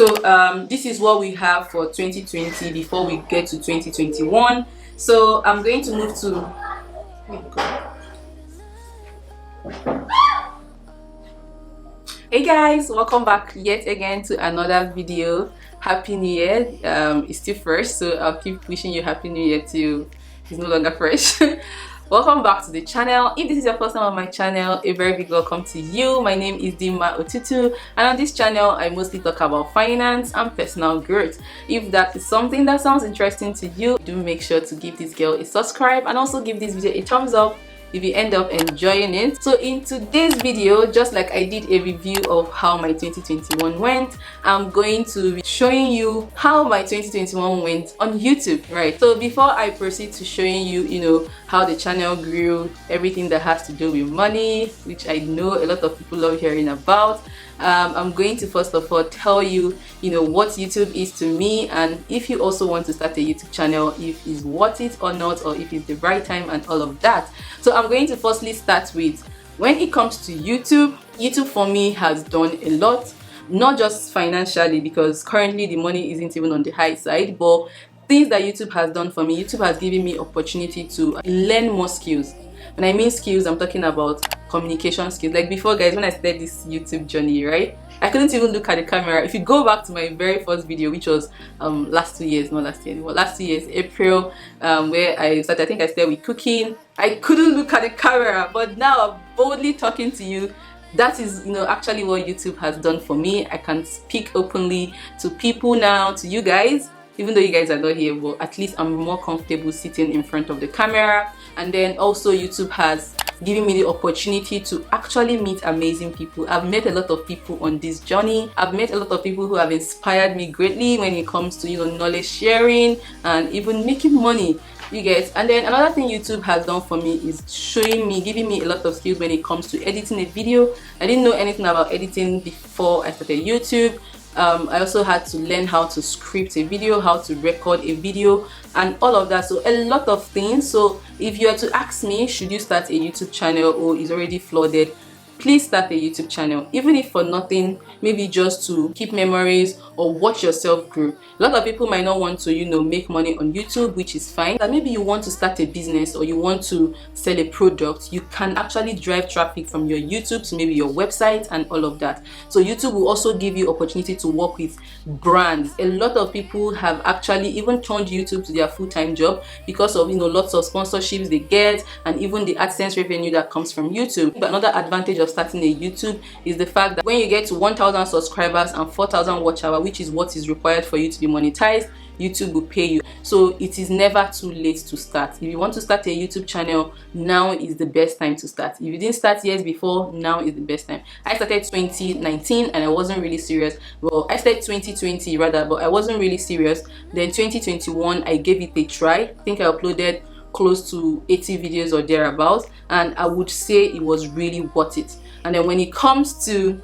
This is what we have for 2020 before we get to 2021. So I'm going to move to Hey guys, welcome back yet again to another video. Happy New Year. It's still fresh, so I'll keep wishing you Happy New Year till it's no longer fresh. Welcome back to the channel. If this is your first time on my channel, a very big welcome to you. My name is Chidinma Otutu, and on this channel I mostly talk about finance and personal growth. If that is something that sounds interesting to you, do make sure to give this girl a subscribe and also give this video a thumbs up if you end up enjoying it. So in today's video, just like I did a review of how my 2021 went, I'm going to be showing you how my 2021 went on YouTube, right? So before I proceed to showing you, how the channel grew, everything that has to do with money, which I know a lot of people love hearing about, I'm going to first of all tell you, what YouTube is to me, and if you also want to start a YouTube channel, if it's worth it or not, or if it's the right time and all of that. So I'm going to firstly start with, when it comes to YouTube for me has done a lot, not just financially, because currently the money isn't even on the high side, but things that YouTube has done for me. YouTube has given me opportunity to learn more skills. When I mean skills, I'm talking about communication skills. Like before, guys, when I started this YouTube journey, right, I couldn't even look at the camera. If you go back to my very first video, which was last 2 years, not last year anymore, last 2 years, April, where I started, I think I started with cooking. I couldn't look at the camera, but now I'm boldly talking to you. That is, actually what YouTube has done for me. I can speak openly to people now, to you guys, even though you guys are not here, but at least I'm more comfortable sitting in front of the camera. And then also YouTube has given me the opportunity to actually meet amazing people. I've met a lot of people on this journey. I've met a lot of people who have inspired me greatly when it comes to knowledge sharing and even making money, you get. And then another thing YouTube has done for me is giving me a lot of skills when it comes to editing a video. I didn't know anything about editing before I started YouTube. I also had to learn how to script a video, how to record a video, and all of that. So a lot of things. So if you are to ask me, should you start a YouTube channel or is already flooded, please start a YouTube channel, even if for nothing, maybe just to keep memories or watch yourself grow. A lot of people might not want to, make money on YouTube, which is fine. But maybe you want to start a business or you want to sell a product, you can actually drive traffic from your YouTube to maybe your website and all of that. So YouTube will also give you opportunity to work with brands. A lot of people have actually even turned YouTube to their full-time job because of, lots of sponsorships they get and even the AdSense revenue that comes from YouTube. But another advantage of starting a YouTube is the fact that when you get to 1,000 subscribers and 4,000 watch hours, which is what is required for you to be monetized, YouTube will pay you. So it is never too late to start. If you want to start a YouTube channel, now is the best time to start. If you didn't start years before, now is the best time. I started 2019 and I wasn't really serious. Well, I started 2020 rather, but I wasn't really serious. Then 2021, I gave it a try. I think I uploaded close to 80 videos or thereabouts, and I would say it was really worth it. And then when it comes to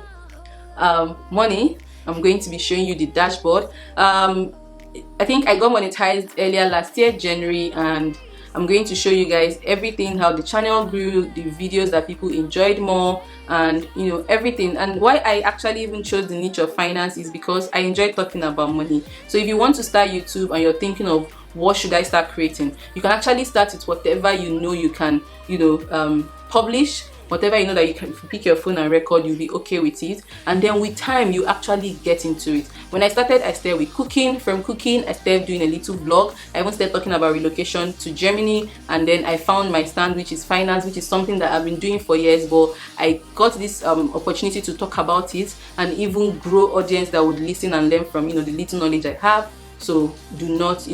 money, I'm going to be showing you the dashboard. I think I got monetized earlier last year, January, and I'm going to show you guys everything, how the channel grew, the videos that people enjoyed more, and everything. And why I actually even chose the niche of finance is because I enjoy talking about money. So if you want to start YouTube and you're thinking of what should I start creating, you can actually start with whatever you can publish. Whatever that you can pick your phone and record, you'll be okay with it. And then with time, you actually get into it. When I started with cooking. From cooking, I started doing a little vlog. I even started talking about relocation to Germany. And then I found my stand, which is finance, which is something that I've been doing for years. But I got this opportunity to talk about it and even grow audience that would listen and learn from, the little knowledge I have. So do not,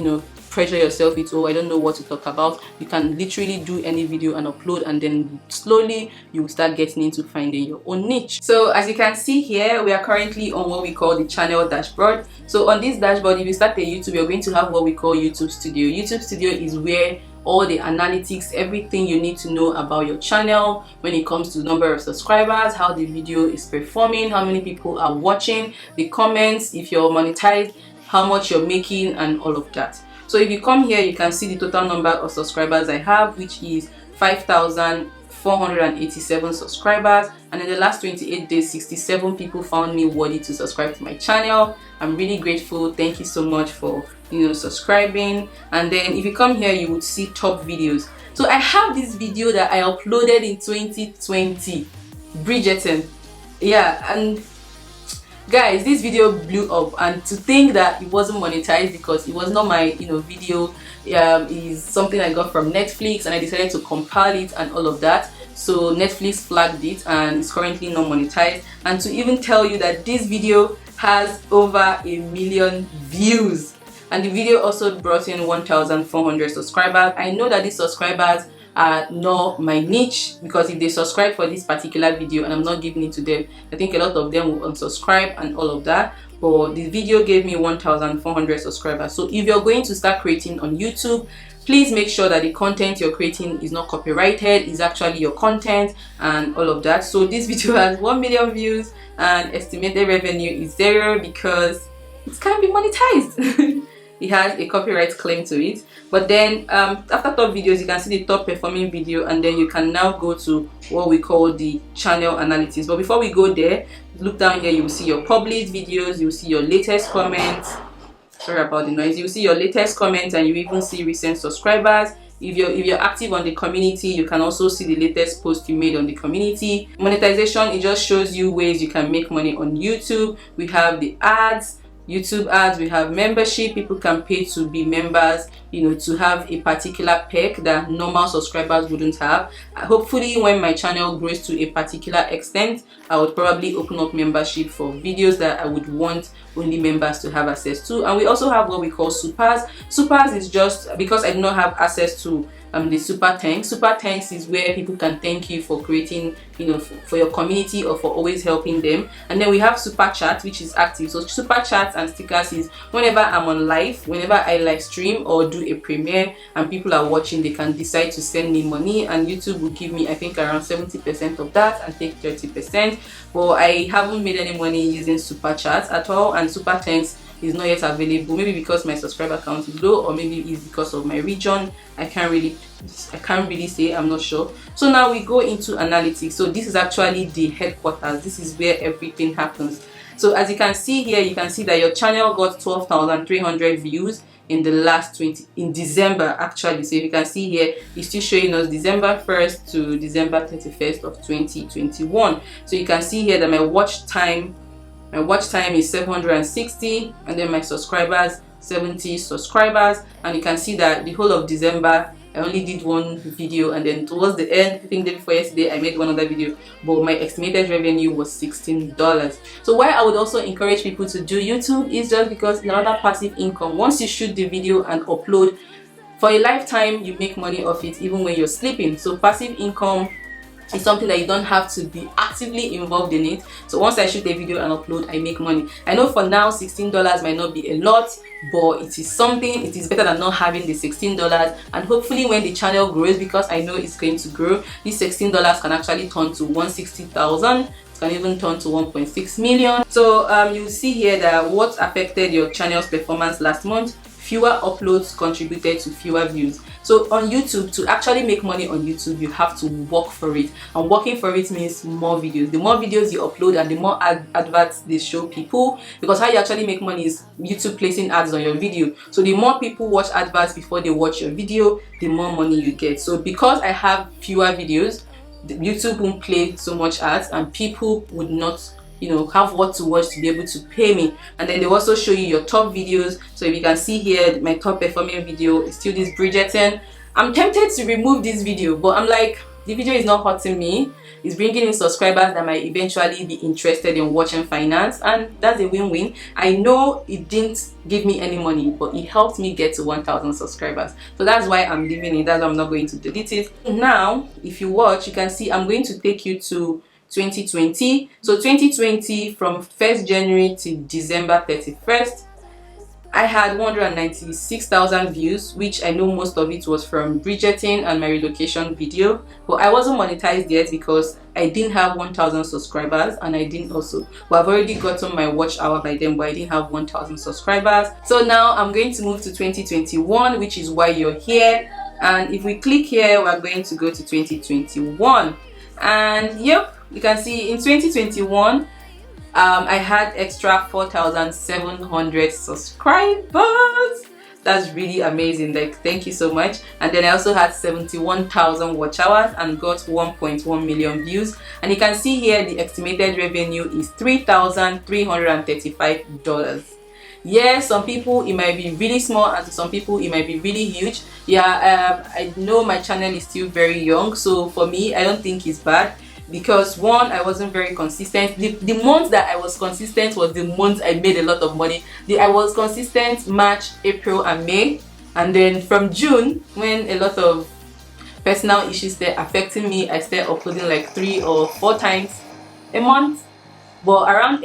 pressure yourself with, I don't know what to talk about. You can literally do any video and upload, and then slowly you will start getting into finding your own niche. So as you can see here, we are currently on what we call the channel dashboard. So on this dashboard, if you start a YouTube, you're going to have what we call YouTube Studio. YouTube Studio is where all the analytics, everything you need to know about your channel when it comes to the number of subscribers, how the video is performing, how many people are watching, the comments, if you're monetized, how much you're making, and all of that. So if you come here, you can see the total number of subscribers I have, which is 5,487 subscribers. And in the last 28 days, 67 people found me worthy to subscribe to my channel. I'm really grateful. Thank you so much for subscribing. And then if you come here, you would see top videos. So I have this video that I uploaded in 2020, Bridgerton. Yeah, and guys, this video blew up, and to think that it wasn't monetized because it was not my video, is something I got from Netflix, and I decided to compile it and all of that. So Netflix flagged it and it's currently not monetized. And to even tell you that this video has over 1 million views, and the video also brought in 1,400 subscribers. I know that these subscribers are not my niche, because if they subscribe for this particular video and I'm not giving it to them, I think a lot of them will unsubscribe and all of that. But the video gave me 1,400 subscribers. So if you're going to start creating on YouTube, please make sure that the content you're creating is not copyrighted, is actually your content and all of that. So this video has 1 million views and estimated revenue is 0 because it can't be monetized. It has a copyright claim to it. But then after top videos, you can see the top performing video, and then you can now go to what we call the channel analytics. But before we go there, look down here, you will see your published videos, you will see your latest comments. Sorry about the noise. You will see your latest comments, and you even see recent subscribers. If you're active on the community, you can also see the latest post you made on the community. Monetization, it just shows you ways you can make money on YouTube. We have the ads, YouTube ads, we have membership. People can pay to be members, to have a particular perk that normal subscribers wouldn't have. Hopefully when my channel grows to a particular extent, I would probably open up membership for videos that I would want only members to have access to. And we also have what we call supers. Supers is just because I do not have access to the super thanks. Super thanks is where people can thank you for creating, for your community or for always helping them. And then we have super chat, which is active. So super chats and stickers is whenever I'm on live, whenever I live stream or do a premiere and people are watching, they can decide to send me money, and YouTube will give me, I think, around 70% of that and take 30%. But I haven't made any money using super chats at all, and super thanks is not yet available, maybe because my subscriber count is low, or maybe it's because of my region. I can't really say, I'm not sure. So now we go into analytics. So this is actually the headquarters. This is where everything happens. So as you can see here, you can see that your channel got 12,300 views in the last in December actually. So if you can see here, it's still showing us December 1st to December 31st of 2021. So you can see here that my watch time is 760, and then my subscribers 70 subscribers. And you can see that the whole of December I only did one video, and then towards the end, I think the day before yesterday, I made one other video, but my estimated revenue was $16. So why I would also encourage people to do YouTube is just because it's another passive income. Once you shoot the video and upload, for a lifetime you make money off it even when you're sleeping. So passive income is something that you don't have to be actively involved in it. So once I shoot a video and upload, I make money. I know for now $16 might not be a lot, but it is something. It is better than not having the $16. And hopefully when the channel grows, because I know it's going to grow, this $16 can actually turn to 160,000. It can even turn to 1.6 million. So you'll see here that what affected your channel's performance last month: fewer uploads contributed to fewer views. So on YouTube, to actually make money on YouTube, you have to work for it, and working for it means more videos. The more videos you upload and the more adverts they show people, because how you actually make money is YouTube placing ads on your video. So the more people watch adverts before they watch your video, the more money you get. So because I have fewer videos, YouTube won't play so much ads, and people would not have what to watch to be able to pay me. And then they also show you your top videos. So if you can see here, my top performing video is still this Bridgerton. I'm tempted to remove this video, but I'm like, the video is not hurting me. It's bringing in subscribers that might eventually be interested in watching finance, and that's a win-win. I know it didn't give me any money, but it helped me get to 1,000 subscribers. So that's why I'm leaving it. That's why I'm not going to delete it. Now, if you watch, you can see I'm going to take you to 2020. So 2020, from 1st January to December 31st, I had 196,000 views, which I know most of it was from Bridgerton and my relocation video, but I wasn't monetized yet because I didn't have 1,000 subscribers, and I didn't also, well, I've already gotten my watch hour by then, but I didn't have 1,000 subscribers. So now I'm going to move to 2021, which is why you're here. And if we click here, we're going to go to 2021, and yep, you can see in 2021 I had extra 4,700 subscribers. That's really amazing. Like, thank you so much. And then I also had 71,000 watch hours and got 1.1 million views. And you can see here the estimated revenue is $3,335. Yeah, some people it might be really small, and to some people it might be really huge. Yeah, I know my channel is still very young, so for me I don't think it's bad, because one, I wasn't very consistent. The month that I was consistent was the month I made a lot of money. I was consistent March, April and May, and then from June, when a lot of personal issues started affecting me, I started uploading like 3 or 4 times a month. But around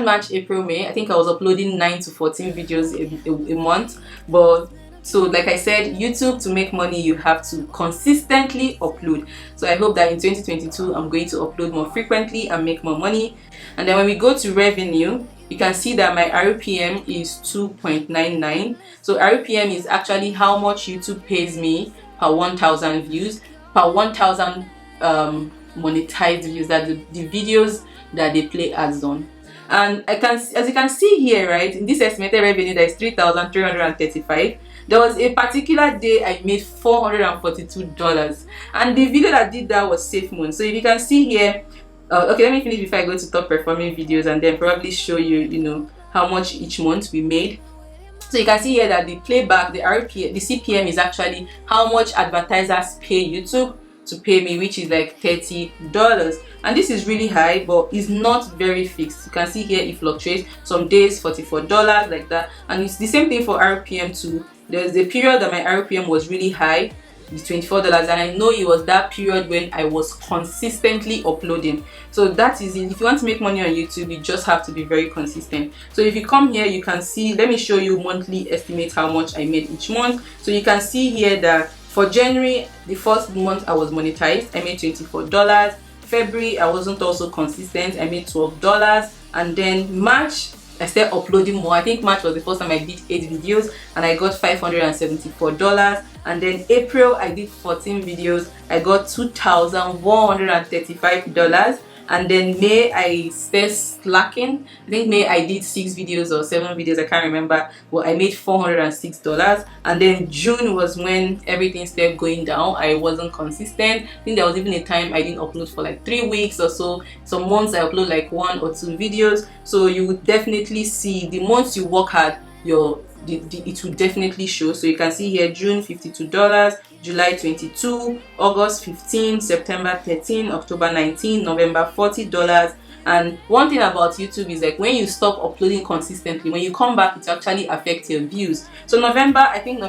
March, April, May, I think I was uploading 9 to 14 videos a month. But so like I said, YouTube, to make money you have to consistently upload. So I hope that in 2022 I'm going to upload more frequently and make more money. And then when we go to revenue, you can see that my RPM is 2.99. So RPM is actually how much YouTube pays me per 1,000 views, per 1,000 monetized views, that the videos that they play ads on. And as you can see here, right, in this estimated revenue that is 3,335, there was a particular day I made $442, and the video that did that was Safe Moon. So if you can see here, okay, let me finish before I go to top performing videos, and then probably show you, you know, how much each month we made. So you can see here that the playback, the RPM, the CPM is actually how much advertisers pay YouTube to pay me, which is like $30. And this is really high, but it's not very fixed. You can see here it fluctuates. Some days $44, like that. And it's the same thing for RPM too. There's a period that my RPM was really high, it's $24, and I know it was that period when I was consistently uploading. So that is it. If you want to make money on YouTube, you just have to be very consistent. So if you come here, you can see, let me show you monthly estimate how much I made each month. So you can see here that for January, the first month I was monetized, I made $24. February, I wasn't also consistent, I made $12. And then March, I started uploading more. I think March was the first time I did 8 videos and I got $574. And then April, I did 14 videos, I got $2,135. And then May, I started slacking. I think May I did 6 videos or 7 videos, I can't remember, but I made $406. And then June was when everything started going down. I wasn't consistent. I think there was even a time I didn't upload for like 3 weeks or so. Some months I upload like 1 or 2 videos. So you would definitely see the months you work hard, it will definitely show. So you can see here June $52, July $22, August $15, September $13, October $19, November $40. And one thing about YouTube is like when you stop uploading consistently, when you come back, it actually affects your views. So November, I did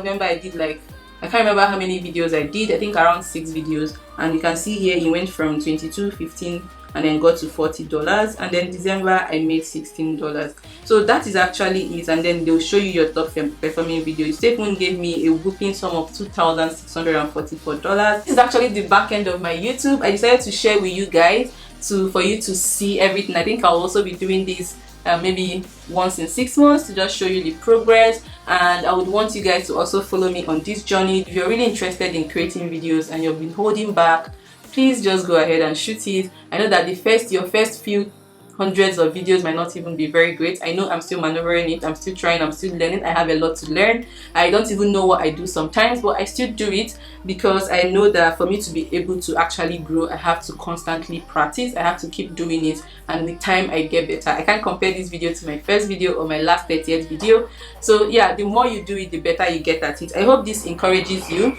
like, I can't remember how many videos I did, I think around 6 videos. And you can see here it went from 22, 15, and then got to $40. And then December I made $16. So that is actually it. And then they'll show you your top performing videos. Safe Moon gave me a whooping sum of $2,644. This is actually the back end of my YouTube. I decided to share with you guys for you to see everything. I think I'll also be doing this maybe once in 6 months to just show you the progress. And I would want you guys to also follow me on this journey. If you're really interested in creating videos and you've been holding back, please just go ahead and shoot it. I know that your first few hundreds of videos might not even be very great. I know I'm still maneuvering it, I'm still trying, I'm still learning. I have a lot to learn. I don't even know what I do sometimes, but I still do it because I know that for me to be able to actually grow, I have to constantly practice. I have to keep doing it, and with time I get better. I can't compare this video to my first video or my last 30th video. So yeah, the more you do it, the better you get at it. I hope this encourages you.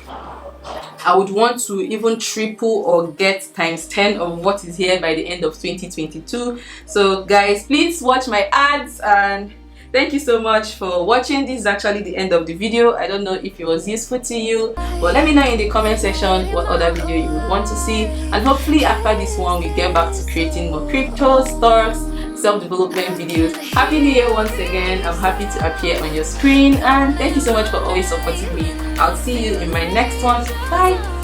I would want to even triple or get times 10 of what is here by the end of 2022. So guys, please watch my ads, and thank you so much for watching. This is actually the end of the video. I don't know if it was useful to you, but let me know in the comment section what other video you would want to see, and hopefully after this one we get back to creating more crypto, stocks, self-development videos. Happy New Year once again. I'm happy to appear on your screen, and thank you so much for always supporting me. I'll see you in my next one. Bye.